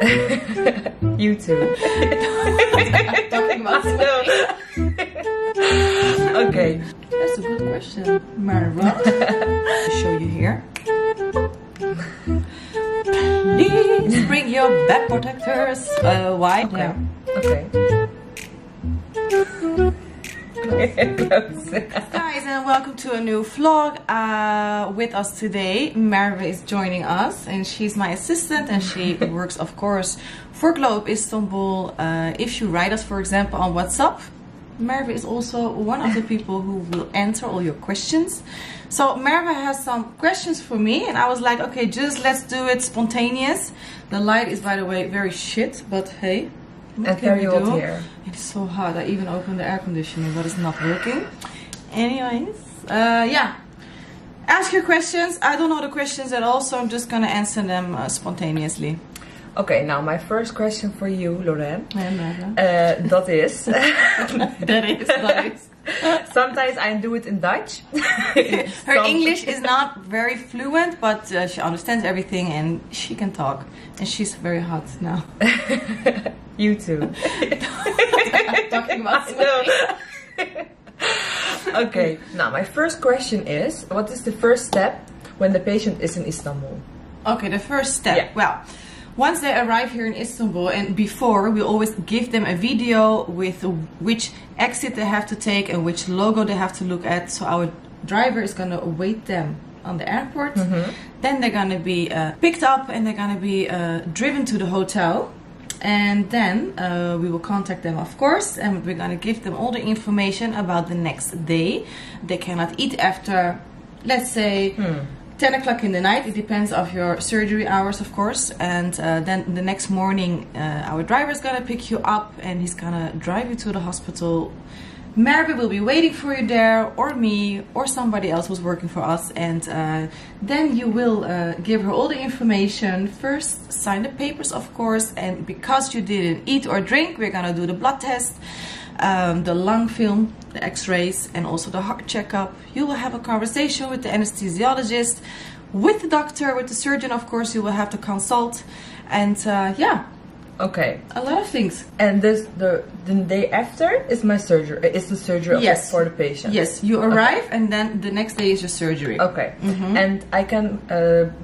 You too. Talking about Okay. That's a good question, Marwa. To show you here. Please bring your back protectors. Why? Okay. Guys, and welcome to a new vlog. With us today, Marwa is joining us, and she's my assistant, and she works, of course, for Glow Up Istanbul. If you write us, for example, on WhatsApp, Marwa is also one of the people who will answer all your questions. So Marwa has some questions for me, and I was like, okay, just let's do it spontaneous. The light is, by the way, very shit, but hey, what can we do? Here. It's so hot. I even opened the air conditioning, but it's not working. Anyways, yeah. Ask your questions. I don't know the questions at all, so I'm just gonna answer them spontaneously. Okay, now my first question for you, Lorraine. That is. that is. Sometimes I do it in Dutch. Her English is not very fluent, but she understands everything and she can talk. And she's very hot now. You too. Talking about Okay, now my first question is, what is the first step when the patient is in Istanbul? Okay, the first step. Yeah. Well, once they arrive here in Istanbul, and before, we always give them a video with which exit they have to take and which logo they have to look at. So our driver is going to await them on the airport. Then they're going to be picked up and they're going to be driven to the hotel. And then we will contact them, of course, and we're going to give them all the information about the next day. They cannot eat after, let's say, 10 o'clock in the night. It depends on your surgery hours, of course. And then the next morning, our driver is gonna pick you up and he's gonna drive you to the hospital. Marwa will be waiting for you there, or me, or somebody else who's working for us. And then you will give her all the information. First, sign the papers, of course. And because you didn't eat or drink, we're gonna do the blood test, the lung film, the x-rays, and also the heart checkup. You will have a conversation with the anesthesiologist, with the doctor, with the surgeon, of course. You will have to consult, and yeah. Okay. A lot of things. And this the day after is my surgery. Is the surgery yes. for the patient? Yes. You arrive, and then the next day is your surgery. Okay. And I can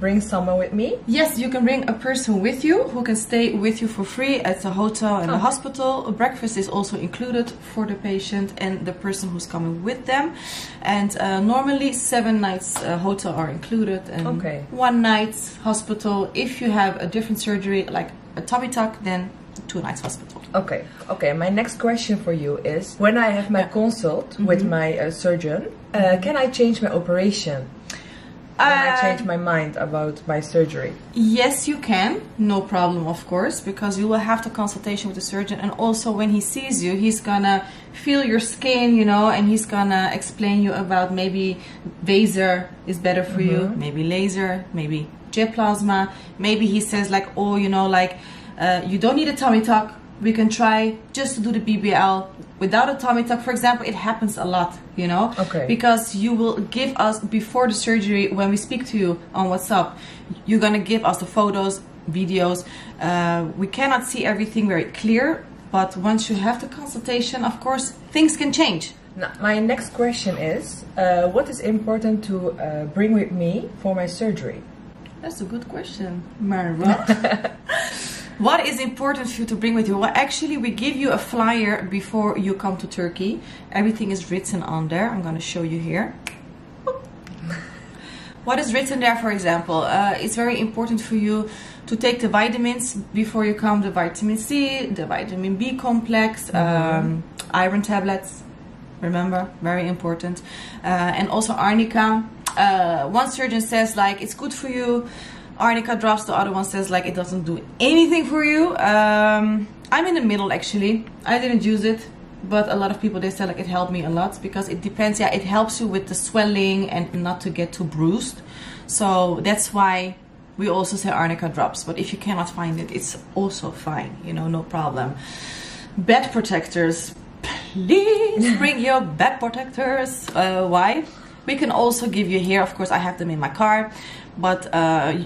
bring someone with me? Yes, you can bring a person with you who can stay with you for free at the hotel and the hospital. Breakfast is also included for the patient and the person who's coming with them. And normally 7 nights hotel are included, and 1 night hospital. If you have a different surgery, like a tummy tuck, then 2 nights hospital. Okay. Okay. My next question for you is: when I have my consult with my surgeon, can I change my operation? Can I change my mind about my surgery? Yes, you can. No problem, of course, because you will have the consultation with the surgeon, and also when he sees you, he's gonna feel your skin, you know, and he's gonna explain you about maybe laser is better for you, maybe laser, maybe jet plasma. Maybe he says like, oh, you know, like you don't need a tummy tuck. We can try just to do the BBL without a tummy tuck, for example. It happens a lot, you know, because you will give us before the surgery, when we speak to you on WhatsApp, you're gonna give us the photos, videos. We cannot see everything very clear, but once you have the consultation, of course, things can change. Now, my next question is, what is important to bring with me for my surgery? That's a good question, Marwa. What is important for you to bring with you? Well, actually, we give you a flyer before you come to Turkey. Everything is written on there. I'm going to show you here. What is written there, for example? It's very important for you to take the vitamins before you come. The vitamin C, the vitamin B complex, iron tablets. Remember, very important. And also arnica. One surgeon says like it's good for you, arnica drops. The other one says like it doesn't do anything for you. I'm in the middle, actually. I didn't use it, but a lot of people, they say like it helped me a lot, because it depends. Yeah, it helps you with the swelling and not to get too bruised. So that's why we also say arnica drops. But if you cannot find it, it's also fine, you know, no problem. Bed protectors, please bring your bed protectors. Why? We can also give you here, of course I have them in my car, but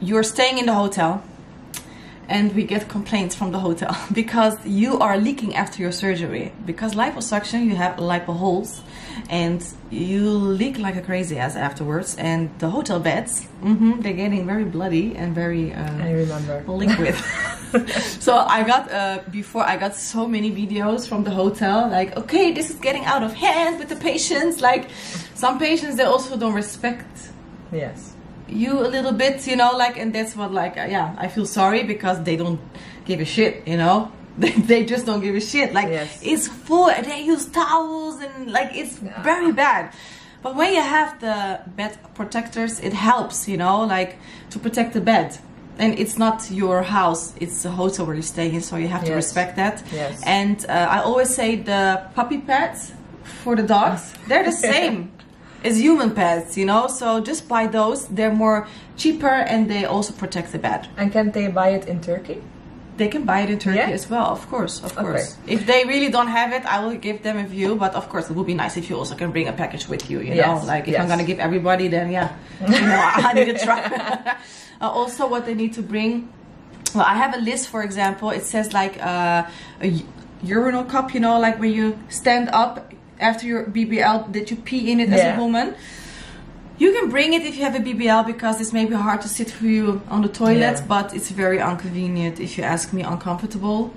you're staying in the hotel and we get complaints from the hotel because you are leaking after your surgery. Because liposuction, you have lipo holes and you leak like a crazy ass afterwards, and the hotel beds, they're getting very bloody and very I remember liquid. So I got before I got so many videos from the hotel, like, okay, this is getting out of hand with the patients. Like, some patients, they also don't respect you a little bit, you know, like, and that's what, like, yeah, I feel sorry because they don't give a shit, you know. They just don't give a shit. Like, it's full, they use towels and like, it's very bad. But when you have the bed protectors, it helps, you know, like, to protect the bed. And it's not your house, it's a hotel where you stay in, so you have to respect that. And I always say the puppy pads for the dogs, they're the same as human pads, you know, so just buy those. They're more cheaper and they also protect the bed. And can they buy it in Turkey? They can buy it in Turkey as well, of course, of course. If they really don't have it, I will give them a view, but of course it would be nice if you also can bring a package with you, you know, like if I'm gonna give everybody, then you know, I need to try. Also what they need to bring, well, I have a list, for example, it says like a urinal cup, you know, like when you stand up after your BBL, that you pee in it as a woman. You can bring it if you have a BBL because it's maybe hard to sit for you on the toilet, but it's very inconvenient, if you ask me, uncomfortable.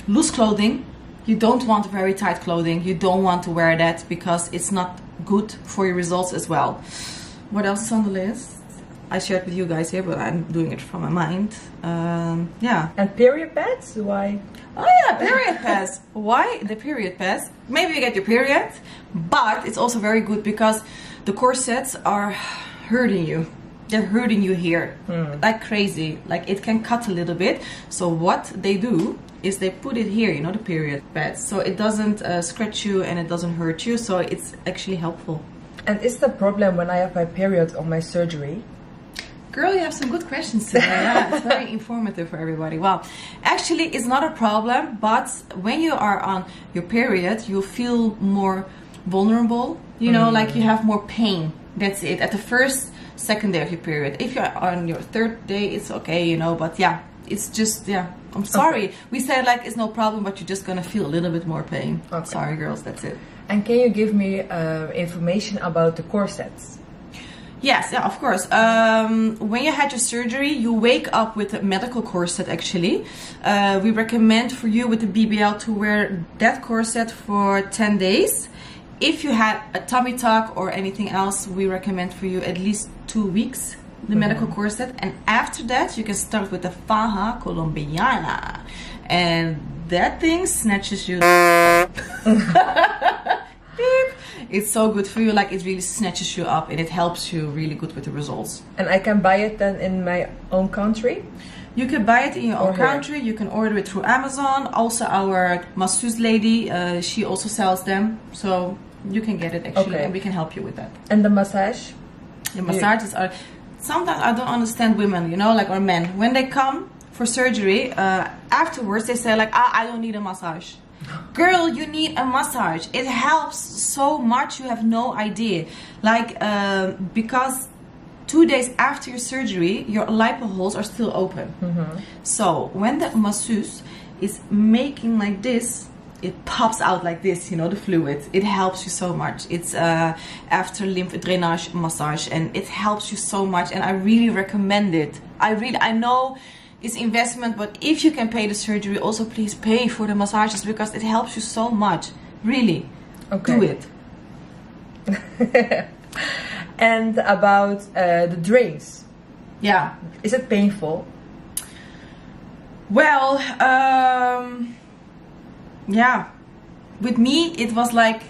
Loose clothing. You don't want very tight clothing. You don't want to wear that because it's not good for your results as well. What else is on the list? I shared with you guys here, but I'm doing it from my mind. Yeah. And period pads? Why? Oh yeah, period pads. Why the period pads? Maybe you get your period, but it's also very good because the corsets are hurting you. They're hurting you here like crazy. Like, it can cut a little bit. So what they do is they put it here, you know, the period pads. So it doesn't scratch you and it doesn't hurt you. So it's actually helpful. And is the problem when I have my period on my surgery? Girl, you have some good questions today. Yeah, it's very informative for everybody. Well, actually, it's not a problem, but when you are on your period, you feel more vulnerable. You know, like you have more pain. That's it. At the first, second day of your period. If you're on your third day, it's okay, you know, but yeah, it's just, I'm sorry. We said like it's no problem, but you're just gonna feel a little bit more pain. Sorry, girls, that's it. And can you give me information about the corsets? Yes, yeah, of course. When you had your surgery, you wake up with a medical corset, actually. We recommend for you with the BBL to wear that corset for 10 days. If you had a tummy tuck or anything else, we recommend for you at least 2 weeks, the medical corset. And after that, you can start with the faja colombiana. And that thing snatches you. It's so good for you, like it really snatches you up and it helps you really good with the results. And I can buy it then in my own country? You can buy it in your own country, you can order it through Amazon. Also our masseuse lady, she also sells them, so you can get it actually and we can help you with that. And the massage? The massages are, sometimes I don't understand women, you know, like, or men. When they come for surgery, afterwards they say like, I don't need a massage. Girl, you need a massage. It helps so much, you have no idea. Like, because 2 days after your surgery, your lipo holes are still open. So when the masseuse is making like this, it pops out like this, you know, the fluid. It helps you so much. It's after lymph drainage massage, and it helps you so much, and I really recommend it. I know it's investment, but if you can pay the surgery, also please pay for the massages because it helps you so much. Really, do it. And about the drains. Yeah. Is it painful? Well, yeah. With me, it was like,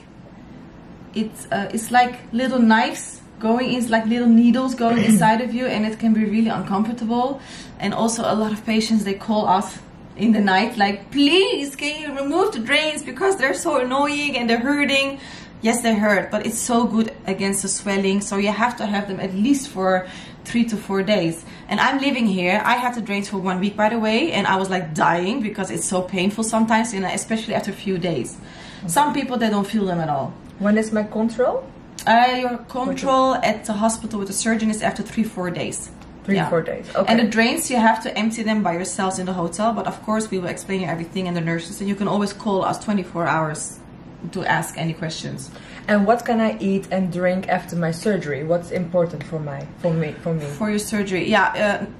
it's like little knives going in, like little needles going inside of you, and it can be really uncomfortable. And also a lot of patients, they call us in the night like, please can you remove the drains because they're so annoying and they're hurting. Yes, they hurt, but it's so good against the swelling, so you have to have them at least for 3 to 4 days. And I'm living here, I had the drains for 1 week, by the way, and I was like dying because it's so painful sometimes, and especially after a few days. Some people, they don't feel them at all. When is my control? Your control at the hospital with the surgeon is after 3-4 days. 3-4 days. Okay. And the drains, you have to empty them by yourselves in the hotel. But of course, we will explain you everything, and the nurses. And you can always call us 24 hours to ask any questions. And what can I eat and drink after my surgery? What's important for me? For your surgery,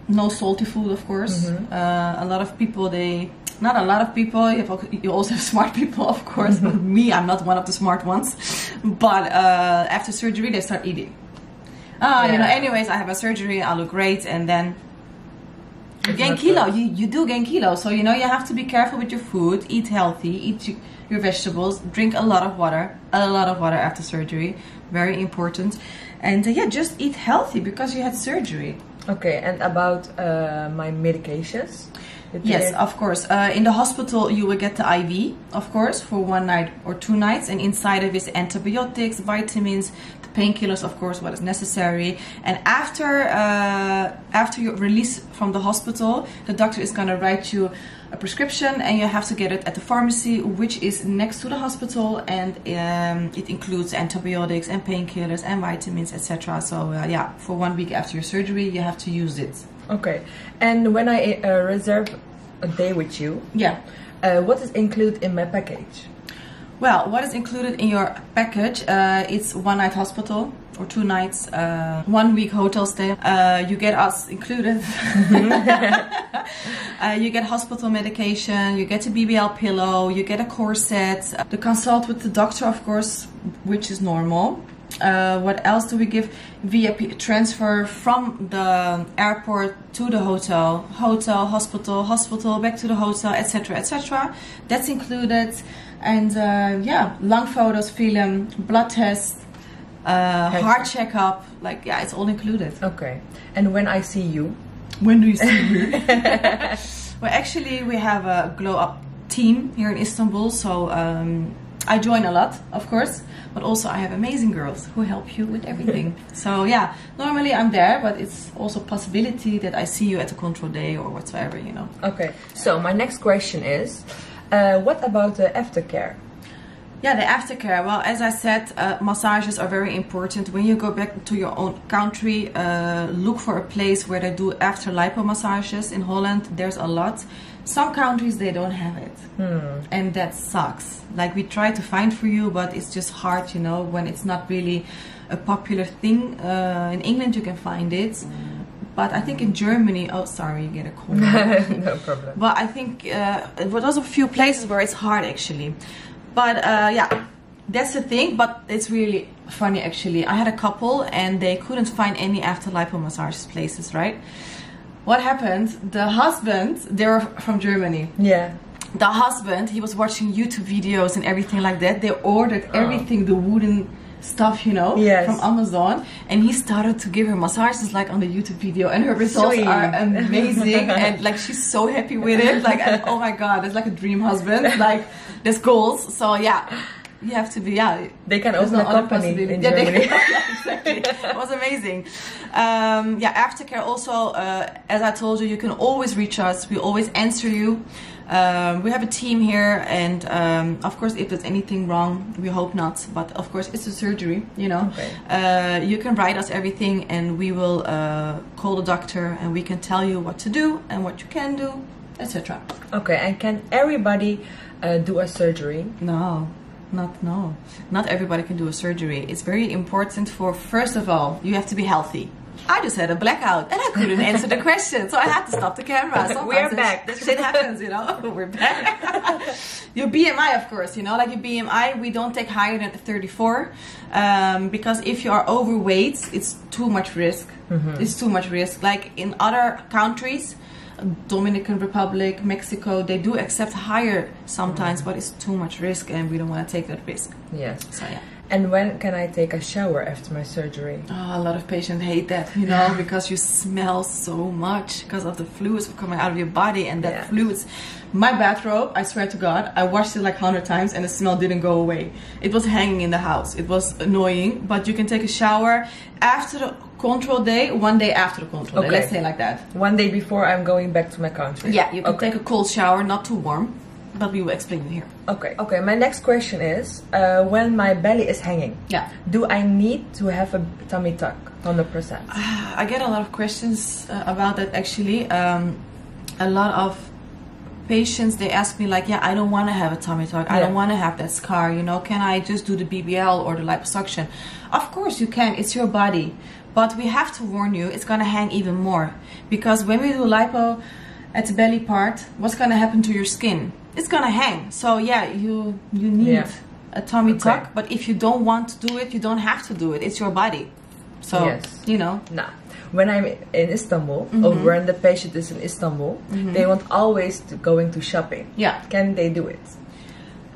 no salty food, of course. A lot of people, not a lot of people. You also have smart people, of course. But me, I'm not one of the smart ones. But after surgery, they start eating. You know, anyways, I have a surgery, I look great, and then you gain kilo. You do gain kilo. So, you know, you have to be careful with your food, eat healthy, eat your vegetables, drink a lot of water after surgery, very important. And just eat healthy because you had surgery. Okay, and about my medications? Yes, of course. In the hospital, you will get the IV, of course, for 1 night or 2 nights. And inside of it is antibiotics, vitamins, the painkillers, of course, what is necessary. And after you release from the hospital, the doctor is going to write you a prescription, and you have to get it at the pharmacy, which is next to the hospital. And it includes antibiotics and painkillers and vitamins, etc. So, for 1 week after your surgery, you have to use it. Okay, and when I reserve a day with you, what is included in my package? Well, what is included in your package? It's 1 night hospital or 2 nights, 1 week hotel stay. You get us included. You get hospital medication, you get a BBL pillow, you get a corset, the consult with the doctor, of course, which is normal. What else do we give? VIP transfer from the airport to the hotel, hospital, back to the hotel, etc., etc. That's included. And lung photos, film, blood test, heart checkup, it's all included. Okay. And when I see you? When do you see me? Well, actually, we have a Glow Up team here in Istanbul, so I join a lot, of course, but also I have amazing girls who help you with everything. So normally I'm there, but it's also a possibility that I see you at a control day or whatsoever, you know. Okay, so my next question is, what about the aftercare? Yeah, the aftercare. Well, as I said, massages are very important. When you go back to your own country, look for a place where they do after lipo massages. In Holland, there's a lot. Some countries, they don't have it. And that sucks. Like, we try to find for you, but it's just hard, you know, when it's not really a popular thing. In England, you can find it. But I think in Germany, oh, sorry, you get a call. No problem. But I think there's a few places where it's hard, actually. But that's the thing, but it's really funny, actually. I had a couple and they couldn't find any after lipo massage places, right? What happened? The husband, they were from Germany. Yeah. The husband, he was watching YouTube videos and everything like that. They ordered everything, the wooden stuff, you know, from Amazon. And he started to give her massages like on the YouTube video. And her results are amazing. And like, she's so happy with it. Like, oh my God, it's like a dream husband. Like, there's goals. So yeah. You have to be, They can open a company in Germany. Exactly. It was amazing. Aftercare also, as I told you, you can always reach us. We always answer you. We have a team here, and of course, if there's anything wrong, we hope not. But of course, it's a surgery, you know. Okay. You can write us everything, and we will call the doctor, and we can tell you what to do and what you can do, etc. Okay, and can everybody do a surgery? No. Not everybody can do a surgery. It's very important for, first of all, you have to be healthy. I just had a blackout and I couldn't answer the question, so I had to stop the camera. Sometimes we're back. That shit happens, you know. We're back. Your BMI, of course, you know, like your BMI, we don't take higher than 34 because if you are overweight, it's too much risk. It's too much risk. Like in other countries, Dominican Republic, Mexico, they do accept higher sometimes, but it's too much risk and we don't want to take that risk. Yes. So yeah. And when can I take a shower after my surgery? Oh, a lot of patients hate that, you know, because you smell so much because of the fluids coming out of your body, and that fluids. My bathrobe, I swear to God, I washed it like 100 times and the smell didn't go away. It was hanging in the house. It was annoying, but you can take a shower after the control day, 1 day after the control day, let's say like that. 1 day before I'm going back to my country. Yeah, you can take a cold shower, not too warm, but we will explain it here. Okay, my next question is, when my belly is hanging, do I need to have a tummy tuck? 100%. I get a lot of questions about that actually. A lot of patients, they ask me like, yeah, I don't want to have a tummy tuck. I don't want to have that scar, you know. Can I just do the BBL or the liposuction? Of course you can. It's your body. But we have to warn you, it's going to hang even more. Because when we do lipo at the belly part, what's going to happen to your skin? It's going to hang. So yeah, you need a tummy tuck. But if you don't want to do it, you don't have to do it. It's your body. So, you know. No. When I'm in Istanbul, or when the patient is in Istanbul, they want always going to shopping. Yeah. Can they do it?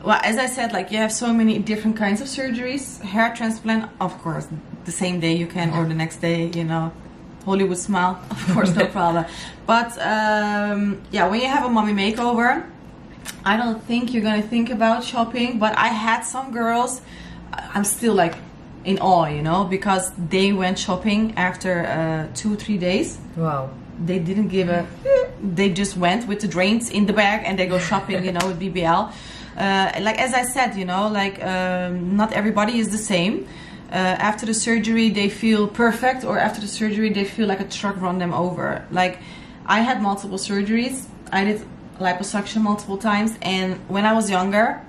Well, as I said, like, you have so many different kinds of surgeries. Hair transplant, of course, the same day you can, or the next day, you know. Hollywood smile, of course, no problem. But, yeah, when you have a mommy makeover, I don't think you're gonna think about shopping. But I had some girls, I'm still like in awe, you know, because they went shopping after 2-3 days. Wow. They didn't give a... They just went with the drains in the bag and they go shopping, you know, with BBL. Like, as I said, you know, like, not everybody is the same. After the surgery, they feel perfect, or after the surgery, they feel like a truck run them over. Like, I had multiple surgeries. I did liposuction multiple times, and when I was younger,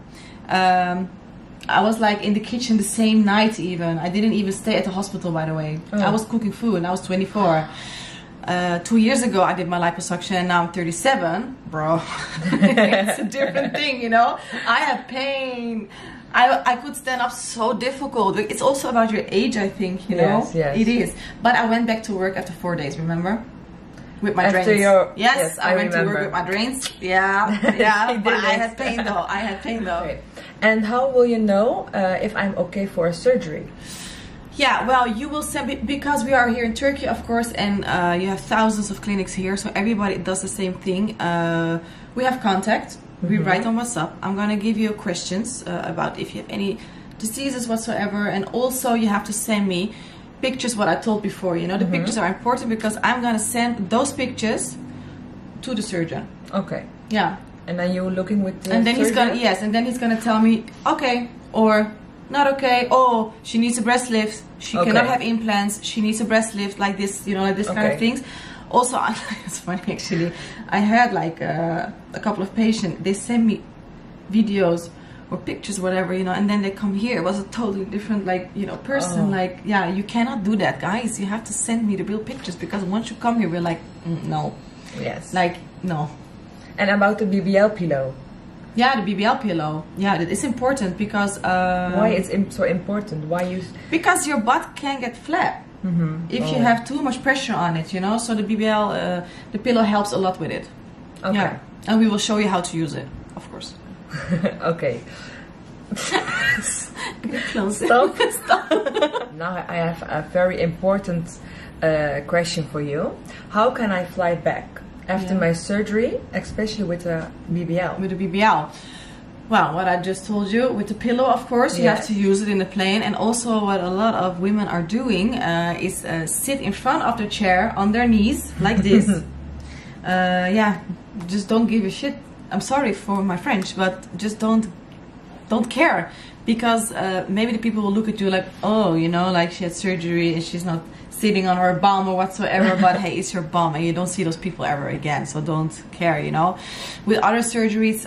I was like in the kitchen the same night even. I didn't even stay at the hospital, by the way. I was cooking food and I was 24. 2 years ago I did my liposuction and now I'm 37. Bro, it's a different thing, you know. I have pain. I could stand up so difficult. It's also about your age, I think, you know. Yes. It is. But I went back to work after 4 days, remember? With my After drains. Yes, I went to work with my drains. Yeah, yeah. But I had pain though. I had pain though. Okay. And how will you know if I'm okay for a surgery? Yeah, well, you will send me, because we are here in Turkey, of course, and you have thousands of clinics here, so everybody does the same thing. We have contact. We write on WhatsApp. I'm gonna give you questions about if you have any diseases whatsoever, and also you have to send me pictures. What I told before, you know, the pictures are important because I'm gonna send those pictures to the surgeon. Okay. Yeah. And then you're looking with the and then surgeon? he's gonna and then he's gonna tell me okay or not okay. Oh, she needs a breast lift. She cannot have implants. She needs a breast lift, like this, you know, like this kind of things. Also, it's funny actually. I had like a couple of patients. They send me videos or pictures, whatever, you know, and then they come here. It was a totally different, like, you know, person. Like, yeah, you cannot do that, guys. You have to send me the real pictures, because once you come here, we're like, no. Yes. Like, no. And about the BBL pillow. Yeah, the BBL pillow. Yeah, that is important because... why it's so important? Why you... Because your butt can get flat. If you have too much pressure on it, you know. So the BBL, the pillow helps a lot with it. Okay. Yeah. And we will show you how to use it, of course. Okay. Close Stop. it. Stop. Now I have a very important question for you. How can I fly back after my surgery, especially with a BBL? With a BBL. Well, what I just told you, with the pillow, of course, you have to use it in the plane. And also what a lot of women are doing is sit in front of the chair on their knees, like this. Yeah, just don't give a shit. I'm sorry for my French, but just don't care. Because maybe the people will look at you like, oh, you know, like she had surgery and she's not sitting on her bum or whatsoever, but hey, it's your bum and you don't see those people ever again, so don't care, you know. With other surgeries,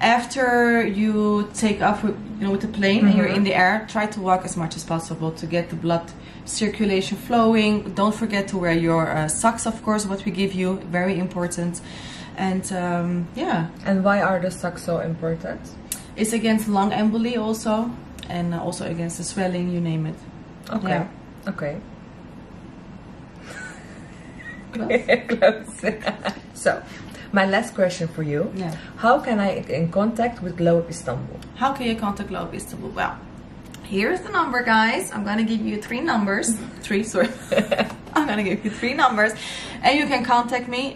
after you take off with, you know, with the plane and you're in the air, try to walk as much as possible to get the blood circulation flowing. Don't forget to wear your socks, of course, what we give you, very important. And yeah. And why are the socks so important? It's against lung emboli also, and also against the swelling, you name it. Okay. Yeah. Okay. Close. So, my last question for you. Yeah. How can I get in contact with Glow Up Istanbul? How can you contact Glow Up Istanbul? Well, here's the number, guys. I'm gonna give you 3 numbers. 3, sorry. I'm gonna give you 3 numbers, and you can contact me.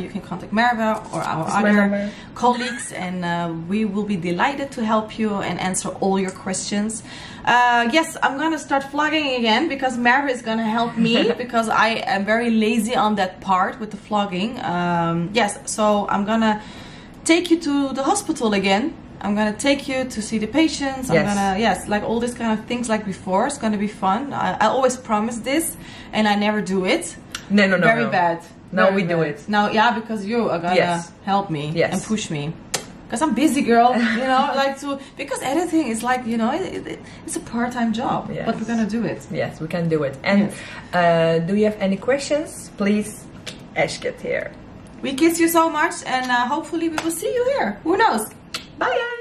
You can contact Merve or our other colleagues, and we will be delighted to help you and answer all your questions. Yes, I'm gonna start vlogging again because Merve is gonna help me because I am very lazy on that part with the vlogging. Yes, so I'm gonna take you to the hospital again I'm gonna take you to see the patients. I'm gonna, like all this kind of things like before. It's gonna be fun. I always promise this, and I never do it. No. Very bad. Now we do it. Now, yeah, because you are gonna help me and push me. Because I'm busy, girl. You know, because editing is like, you know, it's a part-time job. Yes. But we're gonna do it. Yes, we can do it. And do you have any questions? Please ask it here. We kiss you so much, and hopefully we will see you here. Who knows? Bye.